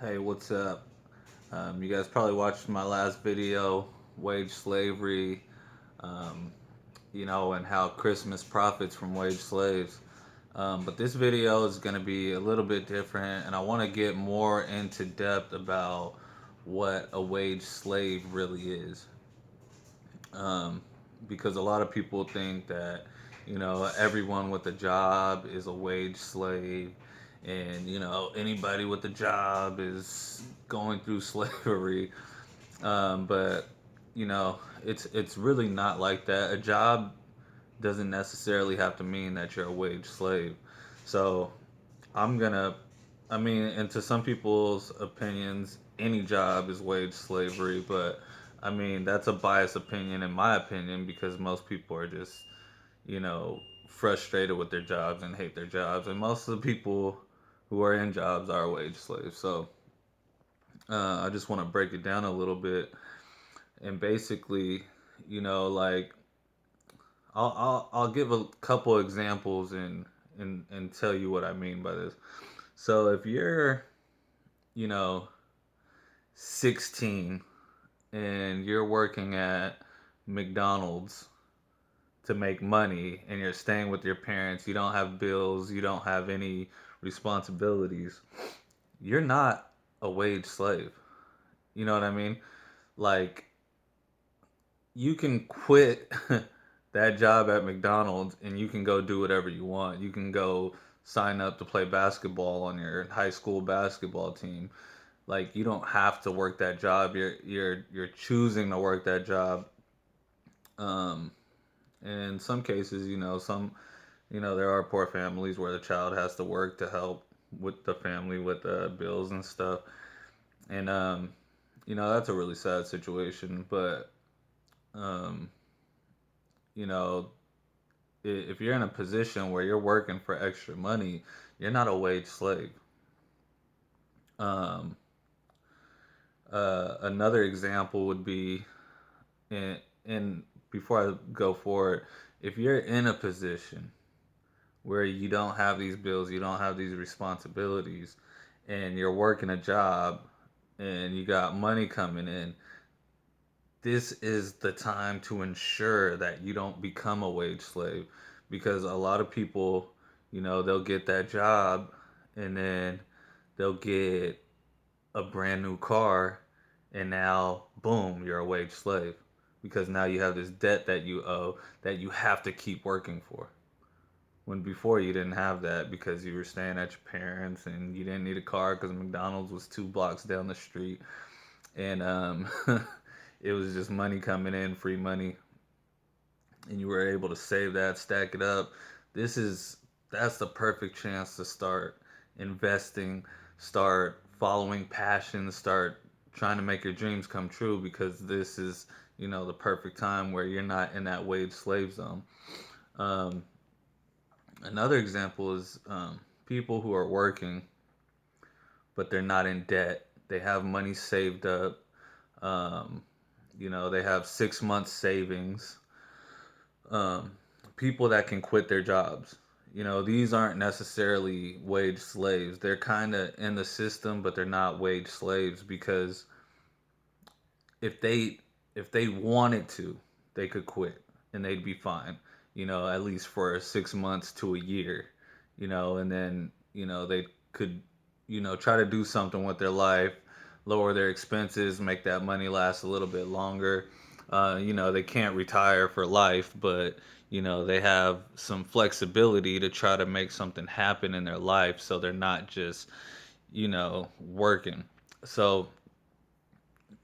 Hey, what's up? You guys probably watched my last video, wage slavery, um, and how Christmas profits from wage slaves. But this video is going to be a little bit different, and I want to get more into depth about what a wage slave really is. Um, because a lot of people think that, everyone with a job is a wage slave, and, anybody with a job is going through slavery. But it's really not like that. A job doesn't necessarily have to mean that you're a wage slave. So I'm gonna, and to some people's opinions, any job is wage slavery. But that's a biased opinion, in my opinion, because most people are just, you know, frustrated with their jobs and hate their jobs, and most of the people who are in jobs are wage slaves. So I just want to break it down a little bit and basically, like I'll give a couple examples and tell you what I mean by this. So if you're, you know, 16 and you're working at McDonald's to make money and you're staying with your parents, you don't have bills, you don't have any responsibilities, you're not a wage slave. You know what I mean? Like, you can quit that job at McDonald's and you can go do whatever you want. You can go sign up to play basketball on your high school basketball team. Like, you don't have to work that job. You're choosing to work that job. Um, and in some cases, there are poor families where the child has to work to help with the family with bills and stuff. And that's a really sad situation. But um, you know, if you're in a position where you're working for extra money, you're not a wage slave. Um, Another example would be in before I go forward, if you're in a position where you don't have these bills, you don't have these responsibilities, and you're working a job and you got money coming in, this is the time to ensure that you don't become a wage slave, because a lot of people, they'll get that job and then they'll get a brand new car, and now boom, you're a wage slave, because now you have this debt that you owe that you have to keep working for, when before you didn't have that because you were staying at your parents and you didn't need a car because McDonald's was 2 blocks down the street. And it was just money coming in, free money, and you were able to save that, stack it up. This is That's the perfect chance to start investing, start following passions, start trying to make your dreams come true, because this is, the perfect time where you're not in that wage slave zone. Um, Another example is people who are working but they're not in debt. They have money saved up. Um, they have 6 months savings. um, People that can quit their jobs. These aren't necessarily wage slaves. They're kind of in the system, but they're not wage slaves, because if they if they wanted to, they could quit and they'd be fine. At least for 6 months to a year. And then they could try to do something with their life, lower their expenses, make that money last a little bit longer. They can't retire for life, but they have some flexibility to try to make something happen in their life, so they're not just working. So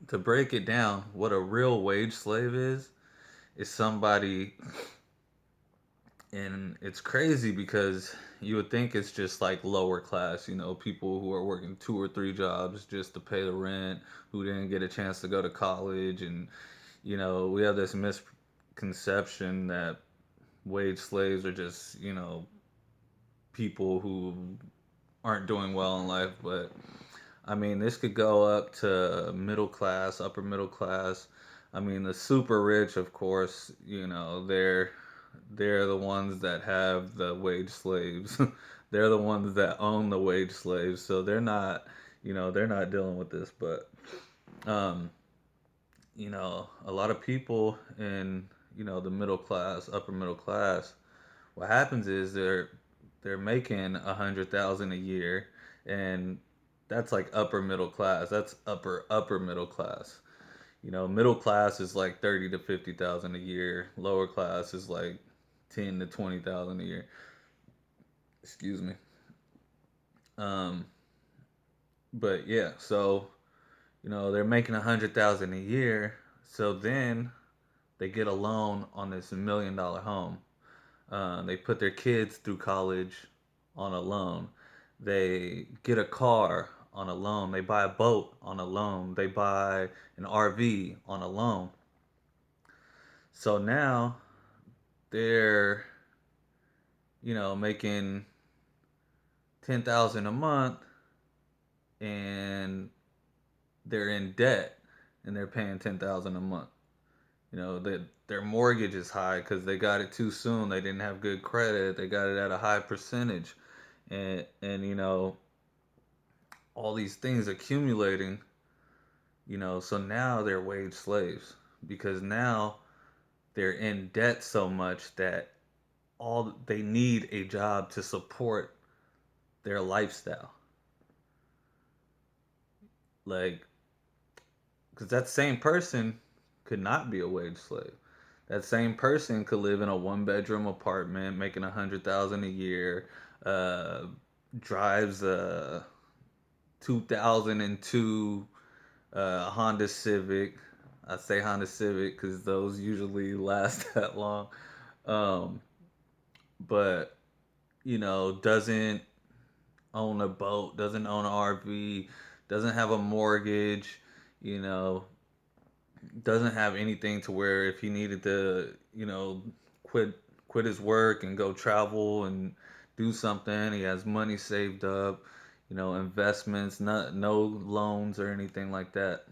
to break it down, what a real wage slave is somebody, and it's crazy because you would think it's just like lower class, people who are working 2 or 3 jobs just to pay the rent, who didn't get a chance to go to college. And we have this misconception that wage slaves are just, people who aren't doing well in life. But this could go up to middle class, upper middle class. The super rich, of course, they're the ones that have the wage slaves. They're the ones that own the wage slaves. So they're not, They're not dealing with this, but um, a lot of people in the middle class, upper middle class, what happens is they're making 100,000 a year, and that's like upper middle class. That's upper middle class. Middle class is like 30 to 50,000 a year. Lower class is like 10 to 20,000 a year. Excuse me. Um, but yeah, so they're making 100,000 a year. So then they get a loan on this $1 million home. They put their kids through college on a loan. They get a car on a loan. They buy a boat on a loan. They buy an RV on a loan. So now they're, making 10,000 a month, and they're in debt, and they're paying 10,000 a month. Their mortgage is high because they got it too soon. They didn't have good credit. They got it at a high percentage, and all these things accumulating. So now they're wage slaves because now they're in debt so much that all they need a job to support their lifestyle. Like, because that same person could not be a wage slave. That same person could live in a one-bedroom apartment, making 100,000 a year, uh, drives a 2002 Honda Civic. I say Honda Civic because those usually last that long. Um, but doesn't own a boat, doesn't own an RV, doesn't have a mortgage. You know, doesn't have anything to where if he needed to, quit quit his work and go travel and do something, he has money saved up, investments, no loans or anything like that.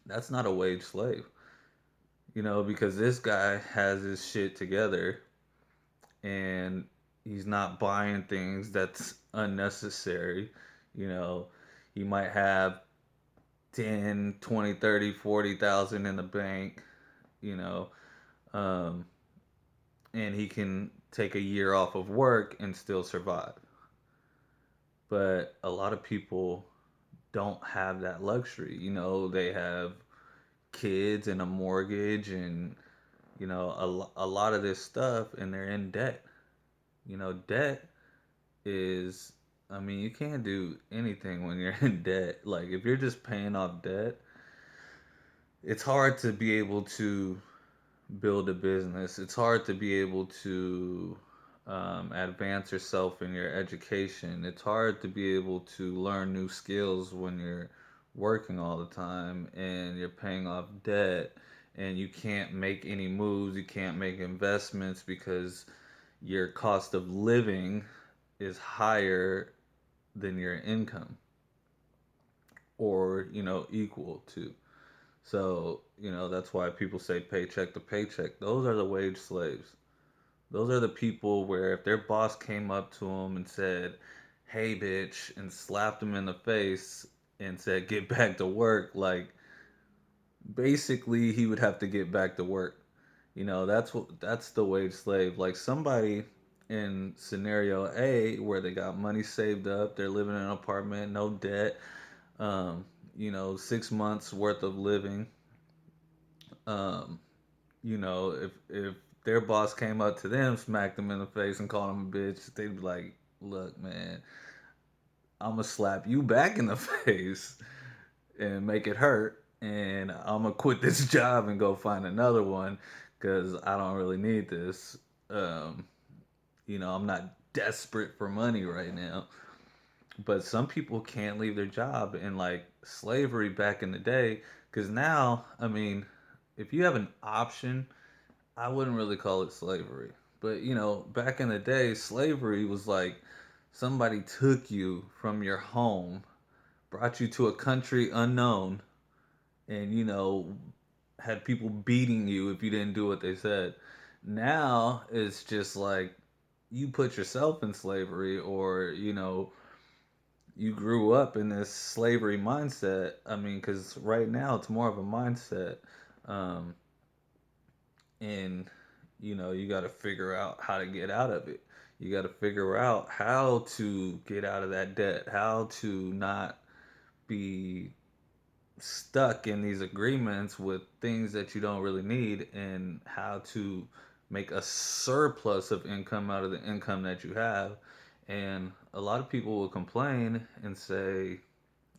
That's not a wage slave, because this guy has his shit together and he's not buying things that's unnecessary. You know, he might have 10, 20, 30, 40,000 in the bank, you know, um, and he can take a year off of work and still survive. But a lot of people don't have that luxury. They have kids and a mortgage and, a lot of this stuff, and they're in debt. Debt is, I mean, you can't do anything when you're in debt. Like, if you're just paying off debt, it's hard to be able to build a business. It's hard to be able to advance yourself in your education. It's hard to be able to learn new skills when you're working all the time and you're paying off debt and you can't make any moves, you can't make investments because your cost of living is higher than your income or, equal to. So, that's why people say paycheck to paycheck. Those are the wage slaves. Those are the people where if their boss came up to them and said, "Hey, bitch," and slapped them in the face and said, "Get back to work," like basically he would have to get back to work. That's the wage slave. Like somebody in scenario A where they got money saved up, they're living in an apartment, no debt, um, 6 months worth of living. Um, if their boss came up to them, smacked them in the face, and called them a bitch, they'd be like, "Look, man, I'm gonna slap you back in the face and make it hurt, and I'm gonna quit this job and go find another one because I don't really need this. Um, I'm not desperate for money right now." But some people can't leave their job, and like slavery back in the day, because now, I mean, if you have an option, I wouldn't really call it slavery. But back in the day, slavery was like somebody took you from your home, brought you to a country unknown, and had people beating you if you didn't do what they said. Now it's just like you put yourself in slavery, or you grew up in this slavery mindset. I mean, because right now it's more of a mindset, um, and you got to figure out how to get out of it. You got to figure out how to get out of that debt, how to not be stuck in these agreements with things that you don't really need, and how to make a surplus of income out of the income that you have. And a lot of people will complain and say,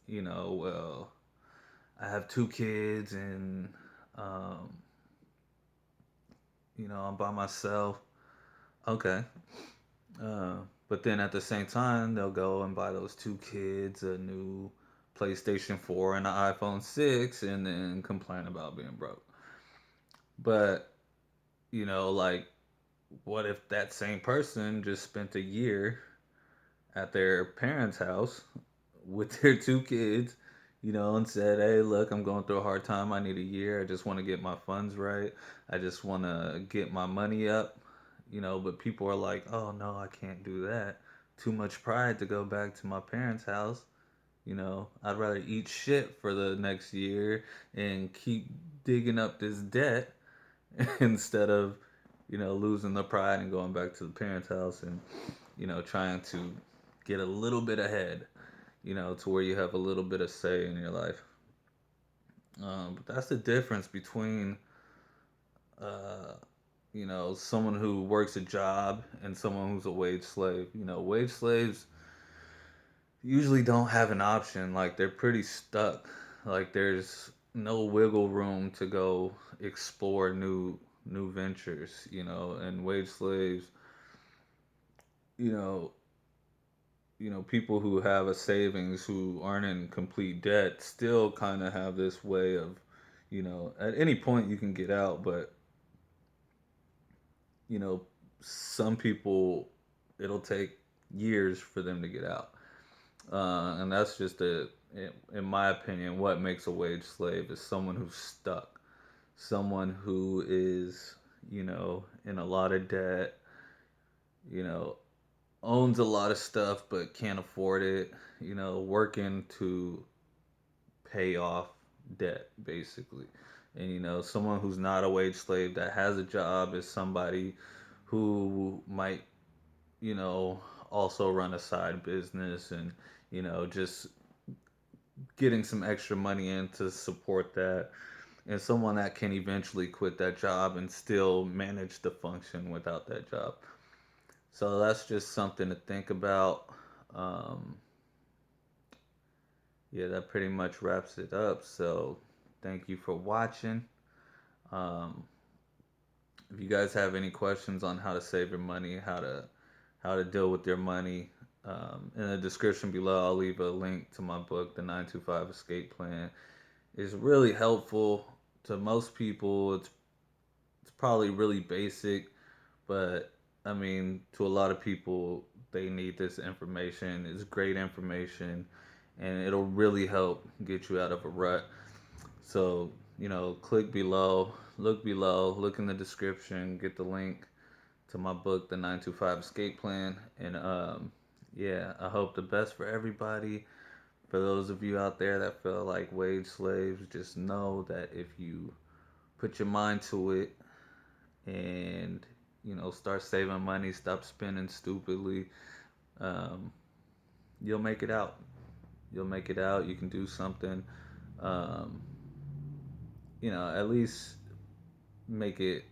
well, I have two kids and, um, I'm by myself. Okay. Uh, but then at the same time, they'll go and buy those two kids a new PlayStation 4 and an iPhone 6 and then complain about being broke. But, like, what if that same person just spent a year at their parents' house with their two kids, and said, "Hey, look, I'm going through a hard time. I need a year. I just want to get my funds right. I just want to get my money up." But people are like, "Oh, no, I can't do that. Too much pride to go back to my parents' house. I'd rather eat shit for the next year and keep digging up this debt instead of, losing the pride and going back to the parents' house and, trying to get a little bit ahead, to where you have a little bit of say in your life." But that's the difference between, uh, someone who works a job and someone who's a wage slave. Wage slaves usually don't have an option. Like, they're pretty stuck. Like, there's no wiggle room to go explore new ventures. And wage slaves, you know, people who have a savings who aren't in complete debt still kind of have this way of, at any point you can get out, but, you know, some people, it'll take years for them to get out. And that's just in my opinion, what makes a wage slave is someone who's stuck, someone who is, in a lot of debt, you know, owns a lot of stuff but can't afford it, working to pay off debt basically. And someone who's not a wage slave that has a job is somebody who might, you know, also run a side business and, just getting some extra money in to support that, and someone that can eventually quit that job and still manage to function without that job. So that's just something to think about. Um, yeah, that pretty much wraps it up. So thank you for watching. Um, if you guys have any questions on how to save your money, how to deal with your money, in the description below, I'll leave a link to my book, The 925 Escape Plan. It's really helpful to most people. It's probably really basic, but I mean, to a lot of people, they need this information. It's great information, and it'll really help get you out of a rut. So, click below, look in the description, get the link to my book, The 925 Escape Plan. And yeah, I hope the best for everybody. For those of you out there that feel like wage slaves, just know that if you put your mind to it and, start saving money, stop spending stupidly, um, you'll make it out. You'll make it out. You can do something. Um, at least make it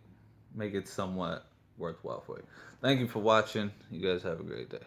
somewhat worthwhile for you. Thank you for watching. You guys have a great day.